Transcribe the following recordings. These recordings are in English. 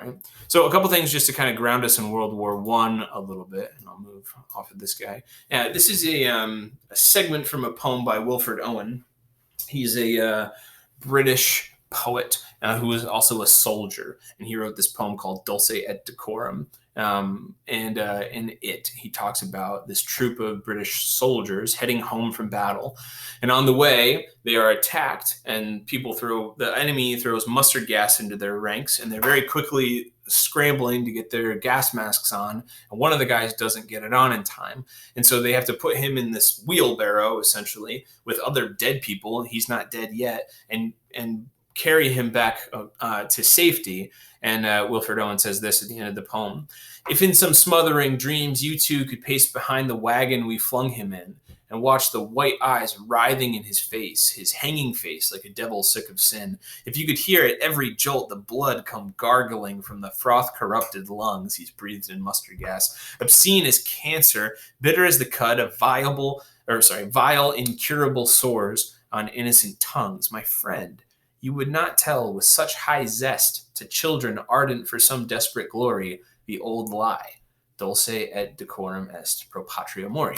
Right. So a couple things just to kind of ground us in World War One a little bit, and I'll move off of this guy. This is a segment from a poem by Wilfred Owen. He's a British poet who was also a soldier, and he wrote this poem called Dulce et Decorum. And in it, he talks about this troop of British soldiers heading home from battle. And on the way, they are attacked, and the enemy throws mustard gas into their ranks, and they're very quickly scrambling to get their gas masks on. And one of the guys doesn't get it on in time. And so they have to put him in this wheelbarrow, essentially, with other dead people. He's not dead yet, and carry him back to safety. And Wilfred Owen says this at the end of the poem: "If in some smothering dreams you two could pace behind the wagon we flung him in, and watch the white eyes writhing in his face, his hanging face like a devil sick of sin, if you could hear at every jolt the blood come gargling from the froth-corrupted lungs he's breathed in mustard gas, obscene as cancer, bitter as the cud of vile, incurable sores on innocent tongues, my friend, you would not tell with such high zest to children ardent for some desperate glory the old lie, dulce et decorum est pro patria mori,"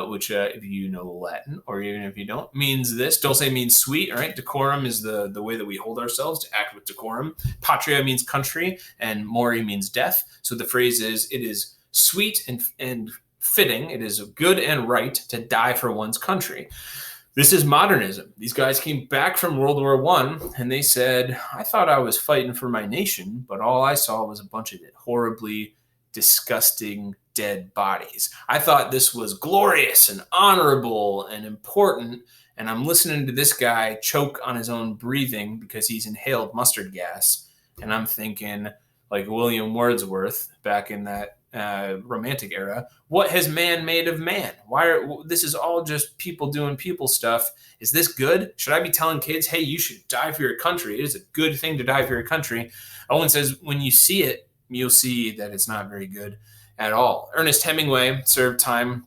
which, if you know Latin, or even if you don't, means this. Dulce means sweet, all right? Decorum is the way that we hold ourselves, to act with decorum. Patria means country, and mori means death. So the phrase is, it is sweet and fitting, it is good and right to die for one's country. This is modernism. These guys came back from World War I, and they said, I thought I was fighting for my nation, but all I saw was a bunch of horribly disgusting dead bodies. I thought this was glorious and honorable and important, and I'm listening to this guy choke on his own breathing because he's inhaled mustard gas, and I'm thinking, like William Wordsworth back in that romantic era, what has man made of man? This is all just people doing people stuff. Is this good? Should I be telling kids, hey, you should die for your country? It is a good thing to die for your country. Owen says, when you see it, you'll see that it's not very good at all. Ernest Hemingway served time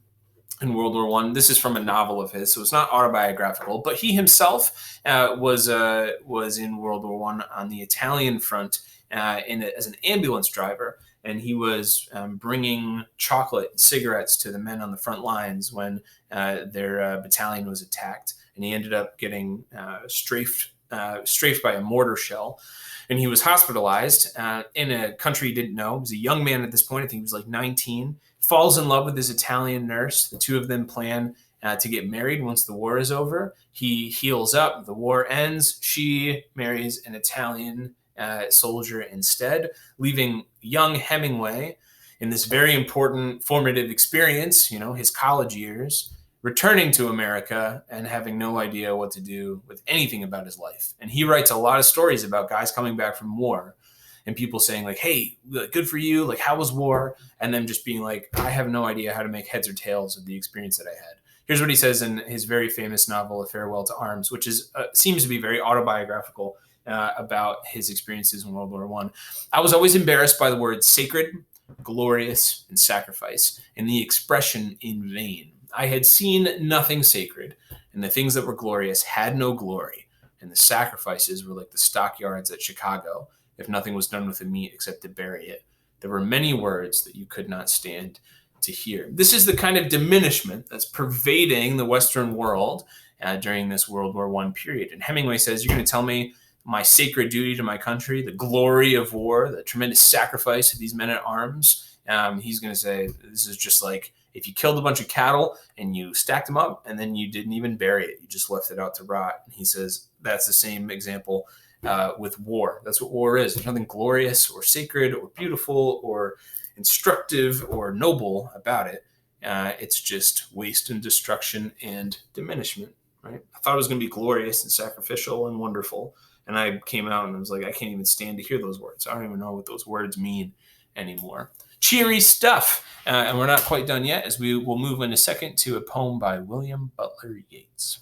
in World War I. This is from a novel of his, so it's not autobiographical, but he himself was in World War I on the Italian front as an ambulance driver. And he was bringing chocolate and cigarettes to the men on the front lines when their battalion was attacked. And he ended up getting strafed by a mortar shell. And he was hospitalized in a country he didn't know. He was a young man at this point. I think he was like 19. Falls in love with his Italian nurse. The two of them plan to get married once the war is over. He heals up. The war ends. She marries an Italian soldier instead, leaving young Hemingway in this very important formative experience, his college years, returning to America and having no idea what to do with anything about his life. And he writes a lot of stories about guys coming back from war and people saying like, hey, good for you. Like, how was war? And then just being like, I have no idea how to make heads or tails of the experience that I had. Here's what he says in his very famous novel, A Farewell to Arms, which seems to be very autobiographical about his experiences in World War I was always embarrassed by the words sacred, glorious, and sacrifice, and the expression in vain. I had seen nothing sacred, and the things that were glorious had no glory, and the sacrifices were like the stockyards at Chicago, if nothing was done with the meat except to bury it. There were many words that you could not stand to hear. This is the kind of diminishment that's pervading the Western world during this World War I period. And Hemingway says, you're going to tell me my sacred duty to my country, the glory of war, the tremendous sacrifice of these men at arms. He's going to say, this is just like if you killed a bunch of cattle and you stacked them up and then you didn't even bury it, you just left it out to rot. And he says, that's the same example with war. That's what war is. There's nothing glorious or sacred or beautiful or instructive or noble about it. It's just waste and destruction and diminishment, right? I thought it was going to be glorious and sacrificial and wonderful. And I came out and I was like, I can't even stand to hear those words. I don't even know what those words mean anymore. Cheery stuff. And we're not quite done yet, as we will move in a second to a poem by William Butler Yeats.